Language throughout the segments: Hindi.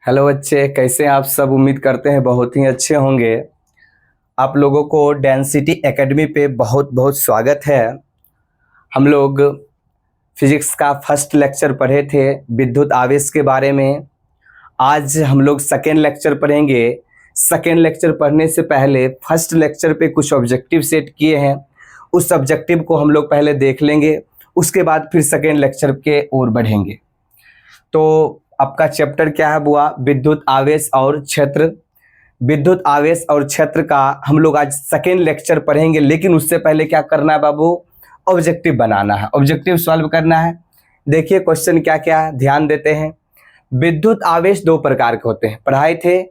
हेलो बच्चे, कैसे हैं आप सब। उम्मीद करते हैं बहुत ही अच्छे होंगे। आप लोगों को डेंसिटी एकेडमी पे बहुत बहुत स्वागत है। हम लोग फिजिक्स का फर्स्ट लेक्चर पढ़े थे विद्युत आवेश के बारे में। आज हम लोग सेकेंड लेक्चर पढ़ेंगे। सेकेंड लेक्चर पढ़ने से पहले फर्स्ट लेक्चर पे कुछ ऑब्जेक्टिव सेट किए हैं, उस ऑब्जेक्टिव को हम लोग पहले देख लेंगे, उसके बाद फिर सेकेंड लेक्चर के ओर बढ़ेंगे। तो आपका चैप्टर क्या है बुआ? विद्युत आवेश और क्षेत्र। विद्युत आवेश और क्षेत्र का हम लोग आज सेकेंड लेक्चर पढ़ेंगे, लेकिन उससे पहले क्या करना है बाबू? ऑब्जेक्टिव बनाना है, ऑब्जेक्टिव सॉल्व करना है। देखिए क्वेश्चन क्या क्या है, ध्यान देते हैं। विद्युत आवेश दो प्रकार के होते हैं, पढ़ाए थे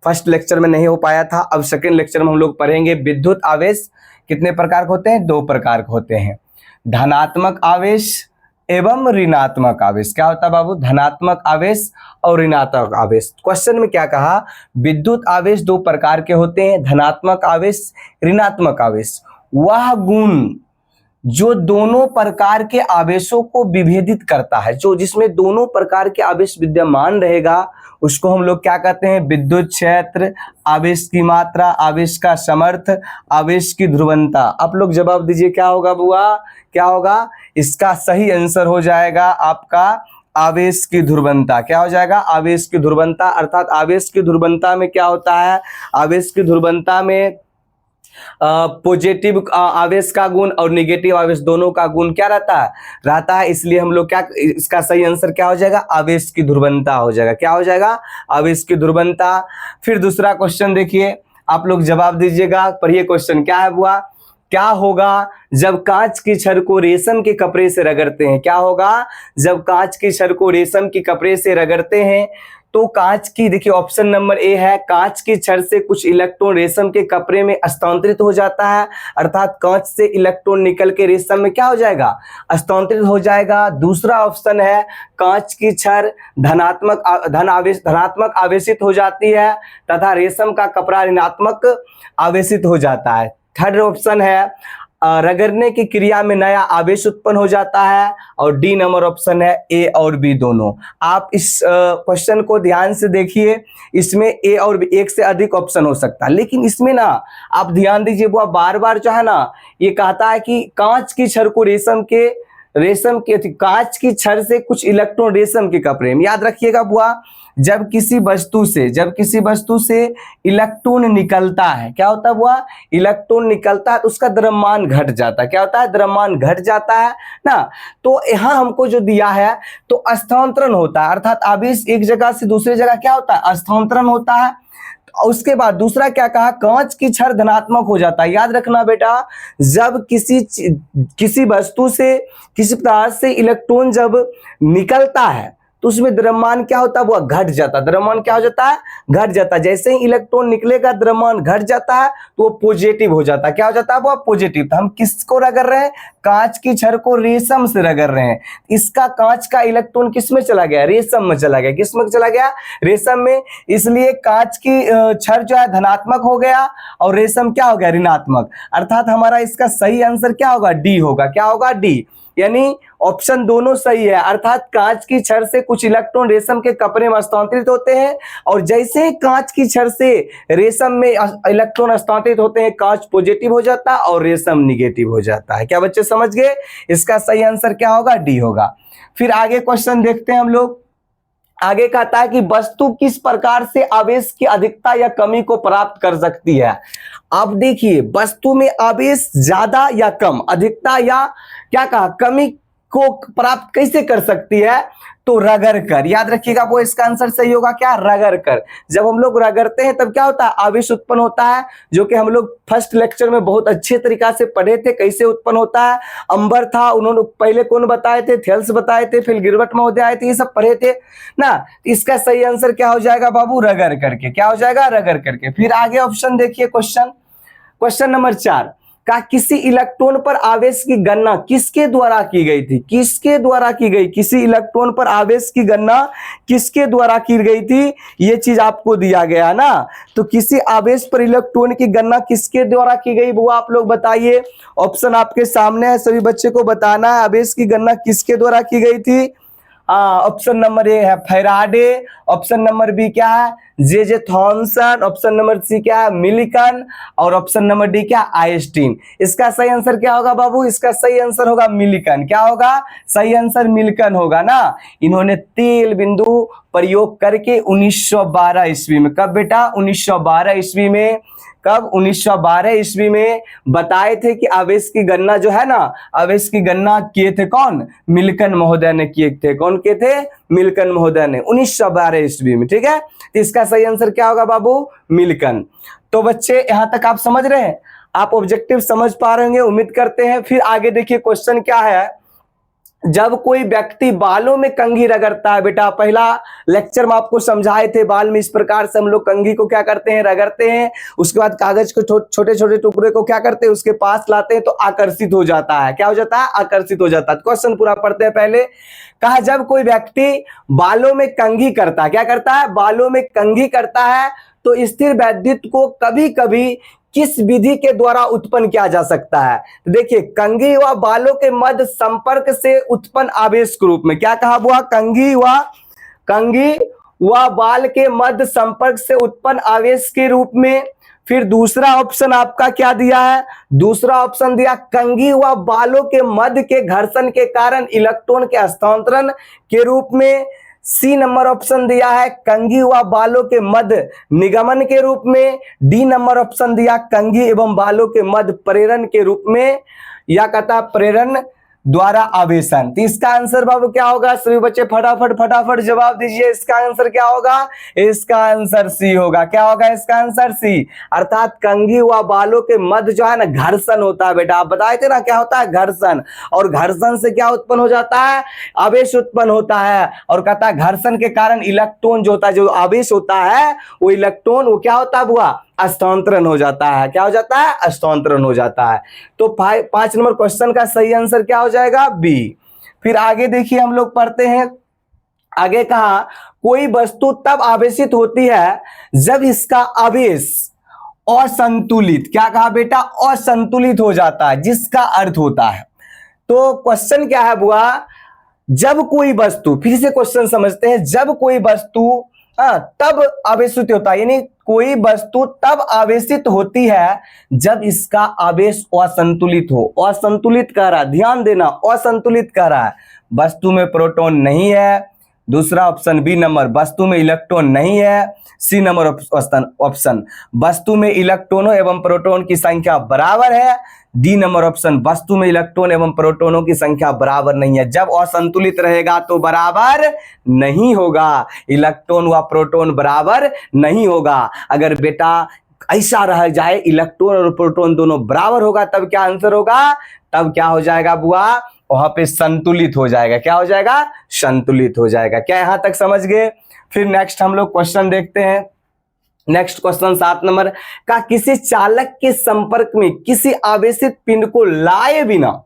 फर्स्ट लेक्चर में, नहीं हो पाया था। अब सेकेंड लेक्चर में हम लोग पढ़ेंगे विद्युत आवेश कितने प्रकार के होते हैं? दो प्रकार के होते हैं, धनात्मक आवेश एवं ऋणात्मक आवेश। क्या होता है बाबू? धनात्मक आवेश और ऋणात्मक आवेश। क्वेश्चन में क्या कहा? विद्युत आवेश दो प्रकार के होते हैं, धनात्मक आवेश, ऋणात्मक आवेश। वह गुण जो दोनों प्रकार के आवेशों को विभेदित करता है, जो जिसमें दोनों प्रकार के आवेश विद्यमान रहेगा, उसको हम लोग क्या कहते हैं? विद्युत क्षेत्र, आवेश की मात्रा, आवेश का समर्थ, आवेश की ध्रुवणता। आप लोग जवाब दीजिए, क्या होगा बुआ? क्या होगा? इसका सही आंसर हो जाएगा आपका आवेश की ध्रुवणता। क्या हो जाएगा? आवेश की ध्रुवणता। अर्थात आवेश की ध्रुवणता में क्या होता है? आवेश की ध्रुवणता में पॉजिटिव आवेश का गुण और नेगेटिव आवेश दोनों का गुण क्या रहता है। इसलिए हम लोग क्या, इसका सही आंसर क्या हो जाएगा? आवेश की ध्रुवणता हो जाएगा। क्या हो जाएगा? आवेश की ध्रुवणता। फिर दूसरा क्वेश्चन देखिए, आप लोग जवाब दीजिएगा। पढ़िए क्वेश्चन क्या है बुआ? क्या होगा जब कांच की छड़ को रेशम के कपड़े से रगड़ते हैं? क्या होगा जब कांच की छड़ को रेशम के कपड़े से रगड़ते हैं? तो कांच की, देखिए ऑप्शन नंबर ए है, कांच की छड़ से कुछ इलेक्ट्रॉन रेशम के कपड़े में स्थानांतरित हो जाता है। अर्थात कांच से इलेक्ट्रॉन निकल के रेशम में क्या हो जाएगा? स्थानांतरित हो जाएगा। दूसरा ऑप्शन है, कांच की छड़ धनात्मक आवेशित हो जाती है तथा रेशम का कपड़ा ऋणात्मक आवेशित हो जाता है। थर्ड ऑप्शन है, रगड़ने की क्रिया में नया आवेश उत्पन्न हो जाता है। और डी नंबर ऑप्शन है, ए और बी दोनों। आप इस क्वेश्चन को ध्यान से देखिए, इसमें ए और बी, एक से अधिक ऑप्शन हो सकता है, लेकिन इसमें ना आप ध्यान दीजिए वो बार बार जो है ना, ये कहता है कि कांच की छड़ को कांच की छड़ से कुछ इलेक्ट्रॉन रेशम के कपड़े में। याद रखिएगा बुआ, जब किसी वस्तु से इलेक्ट्रॉन निकलता है, क्या होता है बुआ? इलेक्ट्रॉन निकलता है तो उसका द्रव्यमान घट जाता है। क्या होता है? द्रव्यमान घट जाता है ना। तो यहाँ हमको जो दिया है तो स्थानांतरण होता है, अर्थात आवेश एक जगह से दूसरी जगह क्या होता है? स्थानांतरण होता है। उसके बाद दूसरा क्या कहा? कांच की छड़ धनात्मक हो जाता है। याद रखना बेटा, जब किसी वस्तु से, किसी पदार्थ से इलेक्ट्रॉन जब निकलता है तो उसमें द्रव्यमान क्या होता है? वो घट जाता है। द्रव्यमान क्या हो जाता है? घट जाता है। जैसे ही इलेक्ट्रॉन निकलेगा द्रव्यमान घट जाता है तो वो पॉजिटिव हो जाता है। क्या हो जाता है? वो पॉजिटिव। तो हम किसको रगड़ रहे हैं? कांच की छड़ को रेशम से रगड़ रहे हैं। इसका कांच का इलेक्ट्रॉन किस में चला गया? रेशम में चला गया। किस में चला गया? रेशम में। इसलिए कांच की छड़ जो है धनात्मक हो गया और रेशम क्या हो गया? ऋणात्मक। अर्थात हमारा इसका सही आंसर क्या होगा? डी होगा। क्या होगा? डी। यानी ऑप्शन दोनों सही है। अर्थात कांच की छड़ से कुछ इलेक्ट्रॉन रेशम के कपड़े में स्थानांतरित होते हैं, और जैसे ही कांच की छड़ से रेशम में इलेक्ट्रॉन स्थानांतरित होते हैं, कांच पॉजिटिव हो जाता है और रेशम निगेटिव हो जाता है। क्या बच्चे समझ गए? इसका सही आंसर क्या होगा? डी होगा। फिर आगे क्वेश्चन देखते हैं हम लोग। आगे कहता है कि वस्तु किस प्रकार से आवेश की अधिकता या कमी को प्राप्त कर सकती है। अब देखिए, वस्तु में आवेश ज्यादा या कम, अधिकता या क्या कहा, कमी को प्राप्त कैसे कर सकती है? तो रगड़ कर। याद रखिएगा, वो इसका आंसर सही होगा। क्या? रगड़ कर। जब हम लोग रगड़ते हैं तब क्या होता है? आवेश उत्पन्न होता है, जो कि हम लोग फर्स्ट लेक्चर में बहुत अच्छे तरीका से पढ़े थे, कैसे उत्पन्न होता है। अंबर था, उन्होंने पहले कौन बताए थे? थेल्स बताए थे, फिर गिलबर्ट महोदय आए थे, ये सब पढ़े थे ना। इसका सही आंसर क्या हो जाएगा बाबू? रगड़ करके। क्या हो जाएगा? रगड़ करके। फिर आगे ऑप्शन देखिए, क्वेश्चन नंबर 4 का किसी इलेक्ट्रॉन पर आवेश की गणना किसके द्वारा की गई थी? किसके द्वारा की गई? किसी इलेक्ट्रॉन पर आवेश की गणना किसके द्वारा की गई थी? ये चीज आपको दिया गया ना। तो किसी आवेश पर इलेक्ट्रॉन की गणना किसके द्वारा की गई वो आप लोग बताइए। ऑप्शन आपके सामने है, सभी बच्चे को बताना है आवेश की गणना किसके द्वारा की गई थी। ऑप्शन नंबर ए है फैराडे, ऑप्शन नंबर बी क्या है J Thomson, option number C क्या है मिल्टन और ऑप्शन नंबर डी क्या आइंस्टीन। इसका सही आंसर क्या होगा बाबू? इसका सही आंसर होगा मिल्टन। क्या होगा? सही आंसर मिल्टन होगा ना। इन्होंने तेल बिंदु प्रयोग करके 1912 ईस्वी में, कब बेटा? 1912 ईस्वी में। कब? 1912 ईस्वी में बताए थे कि आवेश की गणना जो है ना, आवेश की गणना किए थे कौन? मिल्टन महोदय ने किए थे। कौन किए थे? मिल्टन महोदय ने 1912 ईस्वी में। ठीक है, तो इसका सही आंसर क्या होगा बाबू? मिल्टन। तो बच्चे यहां तक आप समझ रहे हैं? आप ऑब्जेक्टिव समझ पा रहे होंगे, उम्मीद करते हैं। फिर आगे देखिए क्वेश्चन क्या है। जब कोई व्यक्ति बालों में कंघी रगड़ता है, बेटा पहला लेक्चर में आपको समझाए थे, बाल में इस प्रकार से हम लोग कंघी को क्या करते हैं? रगड़ते हैं। उसके बाद कागज के छोटे छोटे टुकड़े को क्या करते हैं? उसके पास लाते हैं तो आकर्षित हो जाता है। क्या हो जाता है? आकर्षित हो जाता है। क्वेश्चन पूरा पढ़ते हैं पहले। कहा जब कोई व्यक्ति बालों में कंघी करता है, क्या करता है? बालों में कंघी करता है, तो स्थिर वैद्युत को कभी कभी किस विधि के द्वारा उत्पन्न किया जा सकता है? तो देखिए, कंघी व बालों के मध्य संपर्क से उत्पन्न आवेश के रूप में। क्या कहा हुआ? कंघी व बाल के मध्य संपर्क से उत्पन्न आवेश के रूप में। फिर दूसरा ऑप्शन आपका क्या दिया है? दूसरा ऑप्शन दिया कंघी व बालों के मध्य के घर्षण के कारण इलेक्ट्रॉन के हस्तांतरण के रूप में। सी नंबर ऑप्शन दिया है कंघी व बालों के मध्य निगमन के रूप में। डी नंबर ऑप्शन दिया कंघी एवं बालों के मध्य प्रेरण के रूप में, या कहता प्रेरण द्वारा आवेशन। तो इसका आंसर बाबू क्या होगा? सभी बच्चे फटाफट जवाब दीजिए। इसका आंसर क्या होगा? इसका आंसर सी होगा। क्या होगा इसका आंसर? सी। अर्थात कंघी व बालों के मध्य जो है ना, घर्षण होता है। बेटा आप बताए थे ना क्या होता है? घर्षण। और घर्षण से क्या उत्पन्न हो जाता है? आवेश उत्पन्न होता है। और कहता है घर्षण के कारण इलेक्ट्रॉन जो होता है, जो आवेश होता है, वो इलेक्ट्रॉन वो क्या होता है बुआ? हस्तांतरण हो जाता है। क्या हो जाता है? हस्तांतरण हो जाता है। तो 5 नंबर क्वेश्चन का सही आंसर क्या हो जाएगा? बी। फिर आगे देखिए हम लोग पढ़ते हैं। आगे कहा कोई वस्तु तब आवेशित होती है जब इसका आवेश असंतुलित, क्या कहा बेटा? असंतुलित हो जाता है, जिसका अर्थ होता है। तो क्वेश्चन क्या है बुआ? जब कोई वस्तु, फिर से क्वेश्चन समझते हैं। जब कोई वस्तु तब आवेशित होता है, यानी कोई वस्तु तब आवेशित होती है जब इसका आवेश असंतुलित हो। असंतुलित कह रहा है, ध्यान देना, असंतुलित कह रहा है। वस्तु में प्रोटॉन नहीं है। दूसरा ऑप्शन बी नंबर, वस्तु में इलेक्ट्रॉन नहीं है। सी नंबर ऑप्शन, वस्तु में इलेक्ट्रॉनों एवं प्रोटॉन की संख्या बराबर है। डी नंबर ऑप्शन, वस्तु में इलेक्ट्रॉन एवं प्रोटॉनों की संख्या बराबर नहीं है। जब असंतुलित रहेगा तो बराबर नहीं होगा, इलेक्ट्रॉन व प्रोटॉन बराबर नहीं होगा। अगर बेटा ऐसा रह जाए, इलेक्ट्रॉन और प्रोटॉन दोनों बराबर होगा, तब क्या आंसर होगा? तब क्या हो जाएगा बुआ? वहां पे संतुलित हो जाएगा। क्या हो जाएगा? संतुलित हो जाएगा। क्या यहां तक समझ गए? फिर नेक्स्ट हम लोग क्वेश्चन देखते हैं। नेक्स्ट क्वेश्चन 7 नंबर का, किसी चालक के संपर्क में किसी आवेशित पिंड को लाए बिना,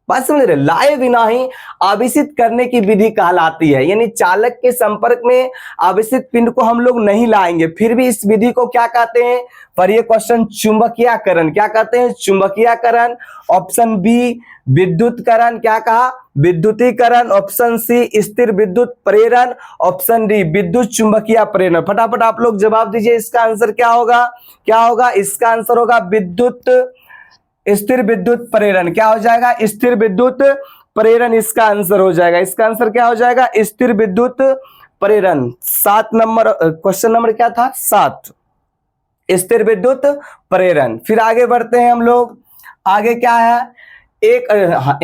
बात समझ रहे, लाए बिना ही आवेशित करने की विधि कहलाती है। यानी चालक के संपर्क में आवेशित पिंड को हम लोग नहीं लाएंगे, फिर भी इस विधि को क्या कहते हैं? पर ये क्वेश्चन चुंबकीयकरण। क्या कहते हैं? चुंबकीयकरण। ऑप्शन बी विद्युतकरण, क्या कहा? विद्युतीकरण। ऑप्शन सी स्थिर विद्युत प्रेरण। ऑप्शन डी विद्युत चुंबकीय प्रेरण। फटाफट आप लोग जवाब दीजिए। इसका आंसर क्या होगा? क्या होगा? इसका आंसर होगा विद्युत, स्थिर विद्युत प्रेरण। क्या हो जाएगा? स्थिर विद्युत प्रेरण इसका आंसर हो जाएगा। इसका आंसर क्या हो जाएगा? स्थिर विद्युत प्रेरण। 7 नंबर क्वेश्चन नंबर क्या था? 7, स्थिर विद्युत प्रेरण। फिर आगे बढ़ते हैं हम लोग। आगे क्या है? एक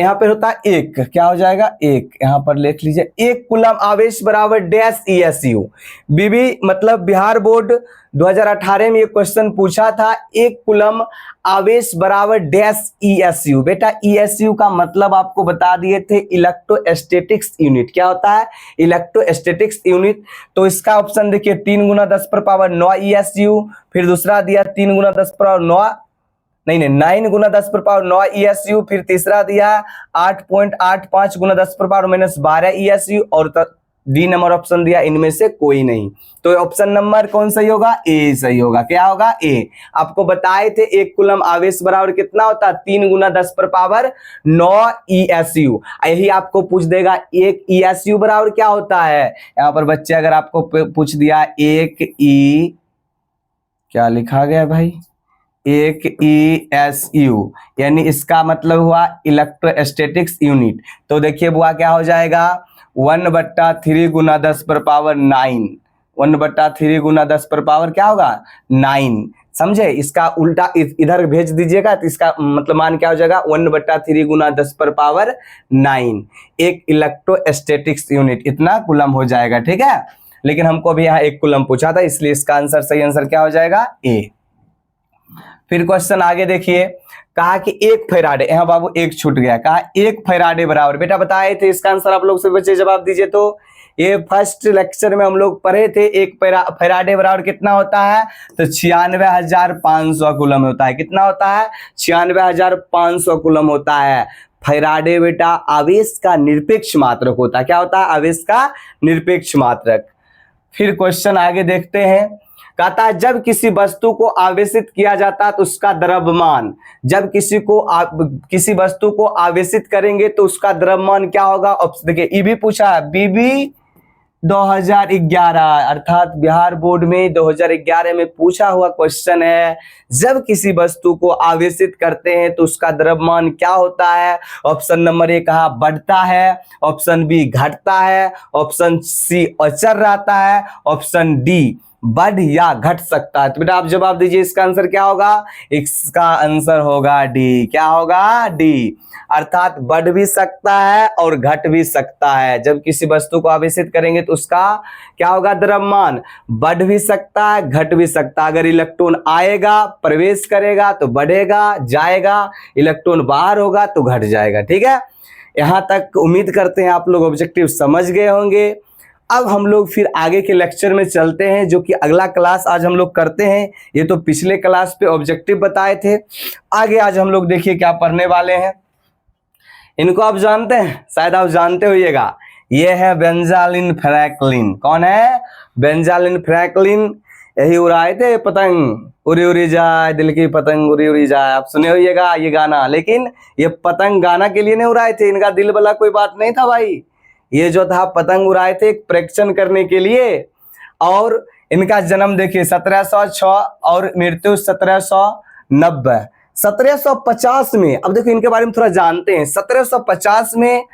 यहाँ पे होता है एक, क्या हो जाएगा? एक, यहाँ पर लिख लीजिए, 1 कूलम आवेश बराबर डैश ESU। बीबी मतलब बिहार बोर्ड 2018 में ये क्वेश्चन पूछा था, 1 कूलम आवेश बराबर डैश ESU। बेटा ESU का मतलब आपको बता दिए थे, इलेक्ट्रोस्टैटिक्स यूनिट। क्या होता है? Electrostatics unit. तो इसका ऑप्शन देखिए, 3 × 10⁻9 ESU। फिर दूसरा दिया 3 × 10⁻9, नहीं 9 × 10⁻9 ESU। फिर तीसरा दिया 8.85 × 10⁻−12 ESU। और डी नंबर ऑप्शन दिया, इनमें से कोई नहीं। तो ऑप्शन नंबर कौन सही होगा? ए सही होगा। क्या होगा? ए। आपको बताए थे 1 कूलम आवेश बराबर कितना होता है? 3 गुना 10 पर पावर 9 ESU। यही आपको पूछ देगा 1 ESU बराबर क्या होता है। यहाँ पर बच्चे अगर आपको पूछ दिया 1 E, क्या लिखा गया भाई? 1 ESU, यानी इसका मतलब हुआ इलेक्ट्रोस्टैटिक्स यूनिट। तो देखिए बुआ क्या हो जाएगा? 1/3 गुना 10 पर पावर 9। 1/3 गुना 10 पर पावर क्या होगा? 9। समझे? इसका उल्टा इधर भेज दीजिएगा तो इसका मतलब मान क्या हो जाएगा? 1/3 गुना 10 पर पावर 9 एक इलेक्ट्रोस्टैटिक्स यूनिट, इतना कूलम हो जाएगा। ठीक है, लेकिन हमको भी यहाँ 1 कूलम पूछा था, इसलिए इसका आंसर, सही आंसर क्या हो जाएगा? ए। फिर क्वेश्चन आगे देखिए, कहा कि 1 फैराडे, यहाँ बाबू 1 छूट गया, कहा 1 फैराडे बराबर, बेटा बताए थे इसका आंसर आप लोग से बच्चे जवाब दीजिए। तो ये फर्स्ट लेक्चर में हम लोग पढ़े थे 1 फैराडे बराबर कितना होता है? तो 96,500 कूलम होता है। कितना होता है? 96,500 कूलम होता है। फैराडे बेटा आवेश का निरपेक्ष मात्रक होता है। क्या होता है? आवेश का निरपेक्ष मात्रक। फिर क्वेश्चन आगे देखते हैं, कहता है जब किसी वस्तु को आवेशित किया जाता है तो उसका द्रव्यमान, जब किसी वस्तु को आवेशित करेंगे तो उसका द्रव्यमान क्या होगा? देखिए ई भी पूछा है, बीबी 2011 अर्थात बिहार बोर्ड में 2011 में पूछा हुआ क्वेश्चन है। जब किसी वस्तु को आवेशित करते हैं तो उसका द्रव्यमान क्या होता है? ऑप्शन नंबर ए कहा बढ़ता है, ऑप्शन बी घटता है, ऑप्शन सी अचर रहता है, ऑप्शन डी बढ़ या घट सकता है। तो बेटा आप जवाब दीजिए, इसका आंसर क्या होगा? इसका आंसर होगा डी। क्या होगा? डी। अर्थात बढ़ भी सकता है और घट भी सकता है। जब किसी वस्तु को आवेशित करेंगे तो उसका क्या होगा? द्रव्यमान बढ़ भी सकता है, घट भी सकता है। अगर इलेक्ट्रॉन आएगा, प्रवेश करेगा तो बढ़ेगा, जाएगा, इलेक्ट्रॉन बाहर होगा तो घट जाएगा। ठीक है, यहां तक उम्मीद करते हैं आप लोग ऑब्जेक्टिव समझ गए होंगे। अब हम लोग फिर आगे के लेक्चर में चलते हैं, जो कि अगला क्लास आज हम लोग करते हैं। ये तो पिछले क्लास पे ऑब्जेक्टिव बताए थे, आगे आज हम लोग देखिए क्या पढ़ने वाले हैं। इनको आप जानते हैं, शायद आप जानते होइएगा, ये है बेंजामिन फ्रैंकलिन। कौन है? Benjamin Franklin. यही उड़ाए थे पतंग, उड़ी उड़ी जाए दिल की पतंग उड़ी उड़ी जाए। आप सुने होइएगा ये गाना, लेकिन ये पतंग गाना के लिए नहीं उड़ाए थे, इनका दिल वाला कोई बात नहीं था भाई। ये जो था पतंग उड़ाए थे परीक्षण करने के लिए। और इनका जन्म देखिए 1706 और मृत्यु 1790। 1750 में, अब देखो इनके बारे में थोड़ा जानते हैं। 1750 में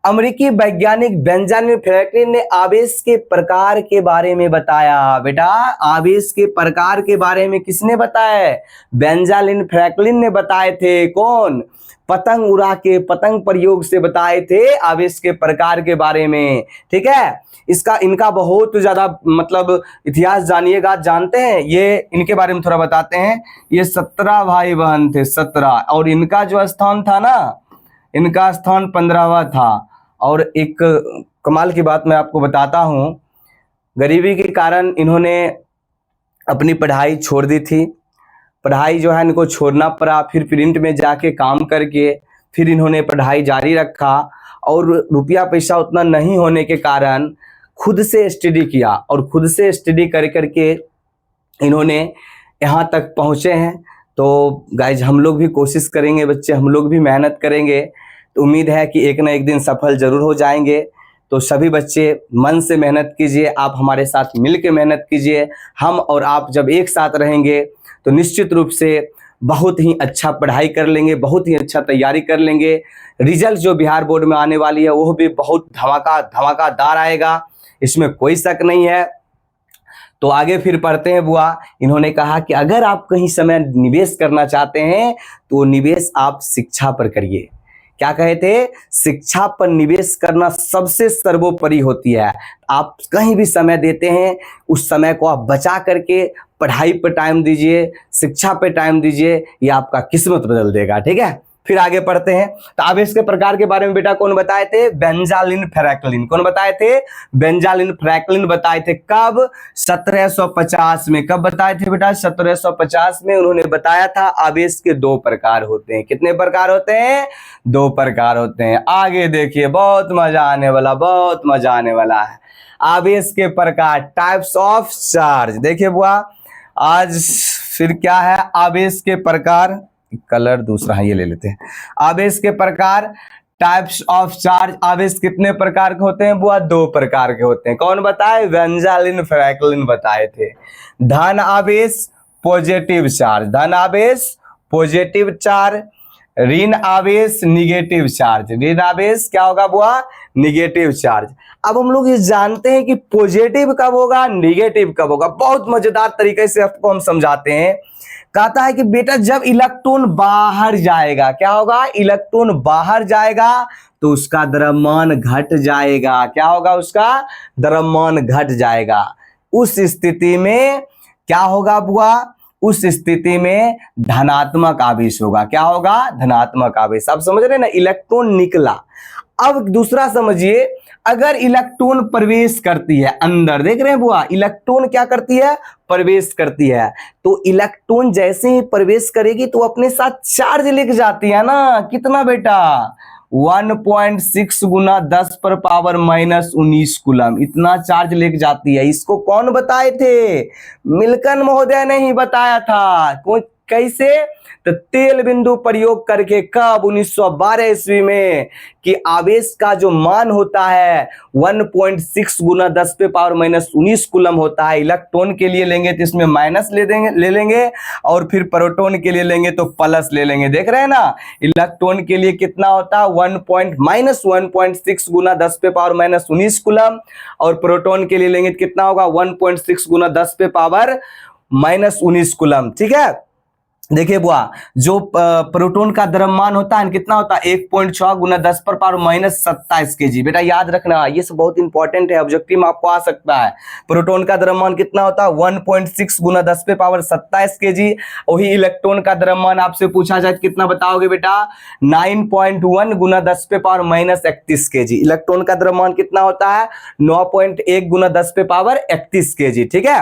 अमेरिकी वैज्ञानिक बेंजामिन फ्रैंकलिन ने आवेश के प्रकार के बारे में बताया। बेटा आवेश के प्रकार के बारे में किसने बताया? बेंजामिन फ्रैंकलिन ने बताए थे। कौन? पतंग उड़ा के, पतंग प्रयोग से बताए थे आवेश के प्रकार के बारे में। ठीक है, इनका बहुत ज्यादा मतलब इतिहास जानिएगा। जानते हैं ये, इनके बारे में थोड़ा बताते हैं। ये 17 भाई बहन थे, 17, और इनका जो स्थान था ना, इनका स्थान 15वां था। और एक कमाल की बात मैं आपको बताता हूँ, गरीबी के कारण इन्होंने अपनी पढ़ाई छोड़ दी थी। पढ़ाई जो है इनको छोड़ना पड़ा, फिर प्रिंट में जाके काम करके फिर इन्होंने पढ़ाई जारी रखा। और रुपया पैसा उतना नहीं होने के कारण खुद से स्टडी किया, और खुद से स्टडी कर करके इन्होंने यहाँ तक पहुँचे हैं। तो गाइज हम लोग भी कोशिश करेंगे, बच्चे हम लोग भी मेहनत करेंगे, तो उम्मीद है कि एक ना एक दिन सफल जरूर हो जाएंगे। तो सभी बच्चे मन से मेहनत कीजिए, आप हमारे साथ मिल के मेहनत कीजिए। हम और आप जब एक साथ रहेंगे तो निश्चित रूप से बहुत ही अच्छा पढ़ाई कर लेंगे, बहुत ही अच्छा तैयारी कर लेंगे। रिजल्ट जो बिहार बोर्ड में आने वाली है वो भी बहुत धमाकादार आएगा, इसमें कोई शक नहीं है। तो आगे फिर पढ़ते हैं बुआ। इन्होंने कहा कि अगर आप कहीं समय निवेश करना चाहते हैं तो निवेश आप शिक्षा पर करिए। क्या कहे थे? शिक्षा पर निवेश करना सबसे सर्वोपरि होती है। आप कहीं भी समय देते हैं, उस समय को आप बचा करके पढ़ाई पर टाइम दीजिए, शिक्षा पे टाइम दीजिए, ये आपका किस्मत बदल देगा। ठीक है, फिर आगे पढ़ते हैं। तो आवेश के प्रकार के बारे में बेटा कौन बताए थे? बेंजालिन फ्रैंकलिन। कौन बताए थे? बेंजालिन फ्रैंकलिन बताए थे। कब? 1750 में। कब बताए थे बेटा? 1750 में उन्होंने बताया था आवेश के दो प्रकार होते हैं। कितने प्रकार होते हैं? दो प्रकार होते हैं। आगे देखिए, बहुत मजा आने वाला, बहुत मजा आने वाला है। आवेश के प्रकार, टाइप्स ऑफ चार्ज। देखिए बुआ, आज फिर क्या है? आवेश के प्रकार, कलर दूसरा है, ये ले लेते हैं। आवेश के प्रकार, टाइप्स ऑफ चार्ज। आवेश कितने प्रकार के होते हैं बुआ? दो प्रकार के होते हैं। कौन बताए? बेंजालिन फ्रैंकलिन बताए थे। धन आवेश, पॉजिटिव चार्ज। धन आवेश, पॉजिटिव चार्ज। ऋण आवेश, निगेटिव चार्ज। ऋण आवेश क्या होगा बुआ? Negative charge. अब हम लोग ये जानते हैं कि पॉजिटिव कब होगा, निगेटिव कब होगा। बहुत मजेदार तरीके से आपको हम समझाते हैं। कहता है कि बेटा जब इलेक्ट्रॉन बाहर जाएगा, क्या होगा? इलेक्ट्रॉन बाहर जाएगा तो उसका द्रव्यमान घट जाएगा। क्या होगा? उसका द्रव्यमान घट जाएगा। उस स्थिति में क्या होगा बुआ? उस स्थिति में धनात्मक आवेश होगा। क्या होगा? धनात्मक आवेश। आप समझ रहे हैं ना? इलेक्ट्रॉन निकला। अब दूसरा समझिए, अगर इलेक्ट्रॉन प्रवेश करती है अंदर, देख रहे हैं बुआ, इलेक्ट्रॉन क्या करती है? प्रवेश करती है। तो इलेक्ट्रॉन जैसे ही प्रवेश करेगी तो अपने साथ चार्ज लेके जाती है ना। कितना बेटा? 1.6 गुना 10 पर पावर -19 कूलम, इतना चार्ज लेके जाती है। इसको कौन बताए थे? मिल्टन महोदय ने ही बताया था। कैसे? तो तेल बिंदु प्रयोग करके। कब? 1912 ईस्वी में। कि आवेश का जो मान होता है 1.6 गुना 10 पे पावर -19 कूलम होता है। इलेक्ट्रॉन के लिए लेंगे तो इसमें माइनस ले लेंगे, और फिर प्रोटॉन के लिए लेंगे तो प्लस ले लेंगे। देख रहे हैं ना? इलेक्ट्रॉन के लिए कितना होता है? 1.6 गुना 10 पे पावर -19 कूलम, और प्रोटॉन के लिए लेंगे तो कितना होगा? 1.6 गुना 10 पे पावर -19 कूलम। ठीक है, देखिए बुआ, जो प्रोटॉन का द्रव्यमान होता है कितना होता है? 1.6 गुना 10 पर पावर -27 केजी। बेटा याद रखना, ये सब बहुत इंपॉर्टेंट है, ऑब्जेक्टिव में आपको आ सकता है। प्रोटॉन का द्रव्यमान कितना होता है? 1.6 गुना 10 पे पावर 27 केजी। वही इलेक्ट्रॉन का द्रव्यमान आपसे पूछा जाए कितना बताओगे बेटा? 9.1 गुना 10 पे पावर -31 केजी। इलेक्ट्रॉन का द्रव्यमान कितना होता है? 9.1 गुना 10 पे पावर 31 केजी। ठीक है,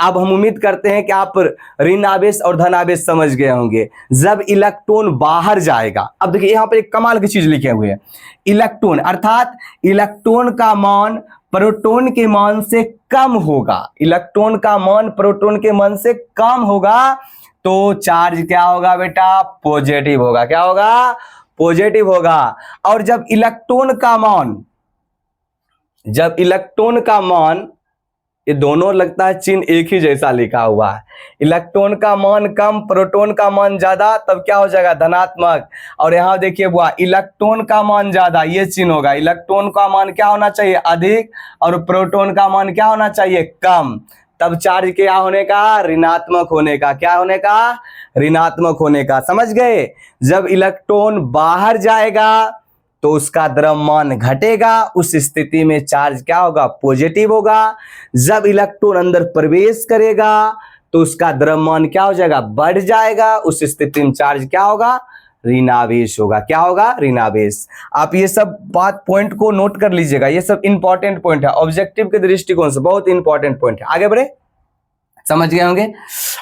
अब हम उम्मीद करते हैं कि आप ऋण आवेश और धन आवेश समझ गए होंगे। जब इलेक्ट्रॉन बाहर जाएगा, अब देखिए यहां पर एक कमाल की चीज लिखे हुए है। इलेक्ट्रॉन अर्थात इलेक्ट्रॉन का मान प्रोटॉन के मान से कम होगा। इलेक्ट्रॉन का मान प्रोटॉन के मान से कम होगा तो चार्ज क्या होगा बेटा? पॉजिटिव होगा। क्या होगा? पॉजिटिव होगा। और जब इलेक्ट्रॉन का मान, ये दोनों लगता है चिन्ह एक ही जैसा लिखा हुआ है। इलेक्ट्रॉन का मान कम, प्रोटॉन का मान ज्यादा, तब क्या हो जाएगा? धनात्मक। और यहां देखिए बुआ, इलेक्ट्रॉन का मान ज्यादा, ये चिन्ह होगा। इलेक्ट्रॉन का मान क्या होना चाहिए? अधिक, और प्रोटॉन का मान क्या होना चाहिए? कम। तब चार्ज क्या होने का? ऋणात्मक होने का। क्या होने का? ऋणात्मक होने का। समझ गए? जब इलेक्ट्रॉन बाहर जाएगा तो उसका द्रव्यमान घटेगा। उस स्थिति में चार्ज क्या होगा? पॉजिटिव होगा। जब इलेक्ट्रॉन अंदर प्रवेश करेगा तो उसका द्रव्यमान क्या हो जाएगा? बढ़ जाएगा। उस स्थिति में चार्ज क्या होगा? ऋणावेश होगा। क्या होगा? ऋणावेश। आप ये सब बात पॉइंट को नोट कर लीजिएगा, ये सब इंपॉर्टेंट पॉइंट है, ऑब्जेक्टिव के दृष्टिकोण से बहुत इंपॉर्टेंट पॉइंट है। आगे बढ़े, समझ गए होंगे।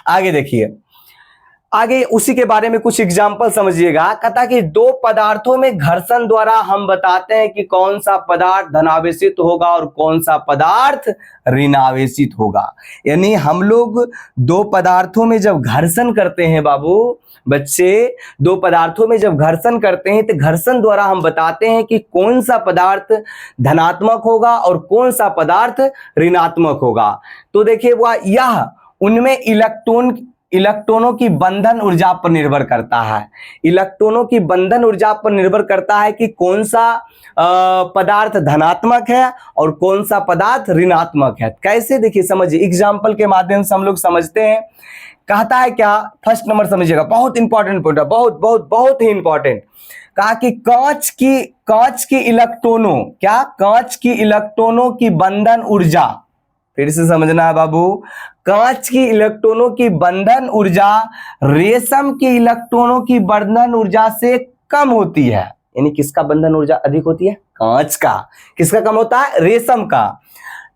आगे देखिए, आगे उसी के बारे में कुछ एग्जाम्पल समझिएगा। कहता कि दो पदार्थों में घर्षण द्वारा हम बताते हैं कि कौन सा पदार्थ धनावेशित होगा और कौन सा पदार्थ ऋणावेशित होगा। यानी हम लोग दो पदार्थों में जब घर्षण करते हैं बाबू बच्चे, दो पदार्थों में जब घर्षण करते हैं तो घर्षण द्वारा हम बताते हैं कि कौन सा पदार्थ धनात्मक होगा और कौन सा पदार्थ ऋणात्मक होगा। तो देखिए वह यह उनमें इलेक्ट्रॉनों की बंधन ऊर्जा पर निर्भर करता है। इलेक्ट्रॉनों की बंधन ऊर्जा पर निर्भर करता है कि कौन सा पदार्थ धनात्मक है और कौन सा पदार्थ ऋणात्मक है। कैसे? देखिए समझिए, एग्जाम्पल के माध्यम से हम लोग समझते हैं। कहता है क्या? फर्स्ट नंबर समझिएगा, बहुत इंपॉर्टेंट पॉइंट है, बहुत बहुत बहुत ही इंपॉर्टेंट। कहा कि कांच की इलेक्ट्रॉनों, क्या? कांच की इलेक्ट्रॉनों की बंधन ऊर्जा, फिर से समझना है बाबू, कांच की इलेक्ट्रॉनों की बंधन ऊर्जा रेशम की इलेक्ट्रॉनों की बंधन ऊर्जा से कम होती है। यानी किसका बंधन ऊर्जा अधिक होती है? कांच का। किसका कम होता है? रेशम का।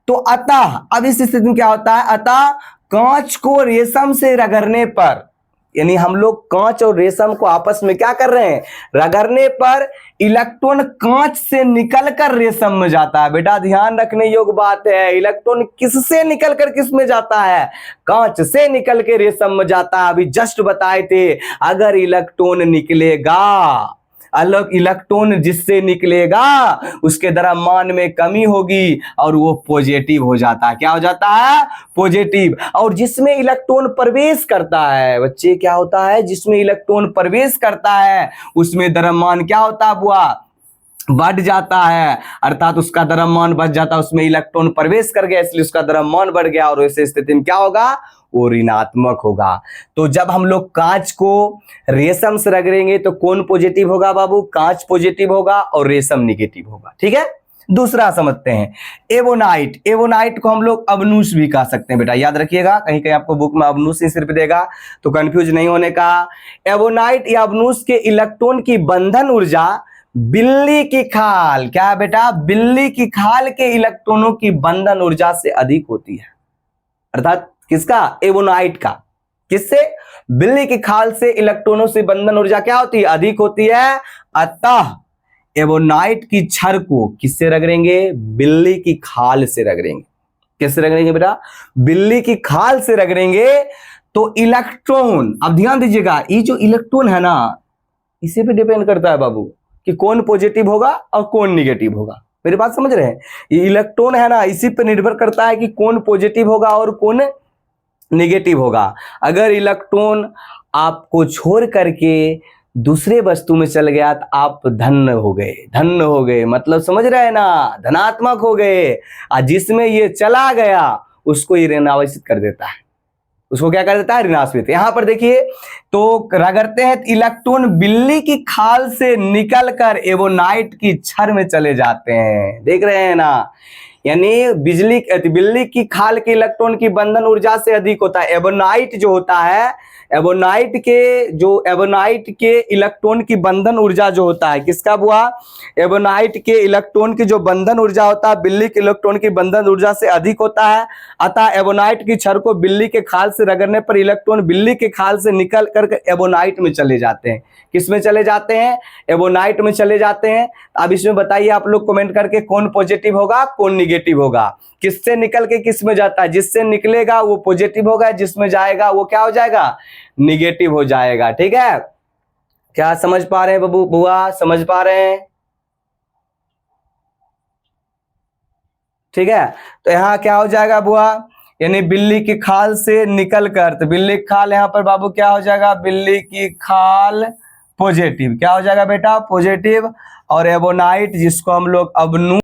तो अतः अब इस स्थिति में क्या होता है? अतः कांच को रेशम से रगड़ने पर, यानी हम लोग कांच और रेशम को आपस में क्या कर रहे हैं? रगड़ने पर इलेक्ट्रॉन कांच से निकलकर रेशम में जाता है। बेटा ध्यान रखने योग्य बात है, इलेक्ट्रॉन किससे निकलकर किस में जाता है? कांच से निकल के रेशम में जाता है। अभी जस्ट बताए थे, अगर इलेक्ट्रॉन निकलेगा, अलग इलेक्ट्रॉन जिससे निकलेगा उसके द्रव्यमान में कमी होगी और वो पॉजिटिव हो जाता है। क्या हो जाता है? पॉजिटिव। और जिसमें इलेक्ट्रॉन प्रवेश करता है बच्चे, क्या होता है? जिसमें इलेक्ट्रॉन प्रवेश करता है उसमें द्रव्यमान क्या होता है बुआ? बढ़ जाता है, अर्थात उसका द्रव्यमान बढ़ जाता है। उसमें इलेक्ट्रॉन प्रवेश कर गया इसलिए उसका द्रव्यमान बढ़ गया और ऐसी स्थिति में क्या होगा? वो ऋणात्मक होगा। तो जब हम लोग कांच को रेशम से रगड़ेंगे तो कौन पॉजिटिव होगा बाबू? कांच पॉजिटिव होगा और रेशम निगेटिव होगा। ठीक है, दूसरा समझते हैं, एवोनाइट। एवोनाइट को हम लोग अवनुष भी कह सकते हैं। बेटा याद रखिएगा, कहीं कहीं आपको बुक में अवनुष ही सिर्फ देगा तो कंफ्यूज नहीं होने का। एवोनाइट या अवनुष के इलेक्ट्रॉन की बंधन ऊर्जा बिल्ली की खाल, क्या है बेटा? बिल्ली की खाल के इलेक्ट्रॉनों की बंधन ऊर्जा से अधिक होती है। अर्थात किसका? एवोनाइट का। किससे? बिल्ली की खाल से इलेक्ट्रॉनों से बंधन ऊर्जा क्या होती है? अधिक होती है। अतः एवोनाइट की छड़ को किससे रगड़ेंगे? बिल्ली की खाल से रगड़ेंगे। किससे रगड़ेंगे बेटा? बिल्ली की खाल से रगड़ेंगे तो इलेक्ट्रॉन, अब ध्यान दीजिएगा, ये जो इलेक्ट्रॉन है ना, इसी पे डिपेंड करता है बाबू कि कौन पॉजिटिव होगा और कौन निगेटिव होगा। मेरी बात समझ रहे हैं? ये इलेक्ट्रॉन है ना, इसी पे निर्भर करता है कि कौन पॉजिटिव होगा और कौन निगेटिव होगा। अगर इलेक्ट्रॉन आपको छोड़ करके दूसरे वस्तु में चल गया तो आप धन्य हो गए। धन्य हो गए मतलब समझ रहे हैं ना, धनात्मक हो गए। और जिसमें ये चला गया उसको ये ऋणावेशित कर देता है। उसको क्या कर देता है? ऋणावेशित। यहां पर देखिए तो रगड़ते हैं इलेक्ट्रॉन बिल्ली की खाल से निकलकर एवोनाइट की छड़ में चले जाते हैं। देख रहे हैं ना, यानी बिल्ली की खाल के इलेक्ट्रॉन की बंधन ऊर्जा से अधिक होता है। एवोनाइट जो होता है, एवोनाइट के इलेक्ट्रॉन की बंधन ऊर्जा जो होता है, किसका बुआ? एवोनाइट के इलेक्ट्रॉन की जो बंधन ऊर्जा होता है बिल्ली के इलेक्ट्रॉन की बंधन ऊर्जा से अधिक होता है। अतः एवोनाइट की छड़ को बिल्ली के खाल से रगड़ने पर इलेक्ट्रॉन बिल्ली के खाल से निकल कर एवोनाइट में चले जाते हैं। किस में चले जाते हैं? एवोनाइट में चले जाते हैं। अब इसमें बताइए आप लोग कमेंट करके कौन पॉजिटिव होगा कौन निगेटिव होगा। किससे निकल के किस में जाता है? जिससे निकलेगा वो पॉजिटिव होगा, जिसमें जाएगा वो क्या हो जाएगा? निगेटिव हो जाएगा। ठीक है, क्या समझ पा रहे हैं बबू बुआ? समझ पा रहे हैं? ठीक है, तो यहां क्या हो जाएगा बुआ? यानी बिल्ली की खाल से निकलकर, तो बिल्ली की खाल यहां पर बाबू क्या हो जाएगा? बिल्ली की खाल पॉजिटिव। क्या हो जाएगा बेटा? पॉजिटिव। और एवोनाइट जिसको हम लोग अवनु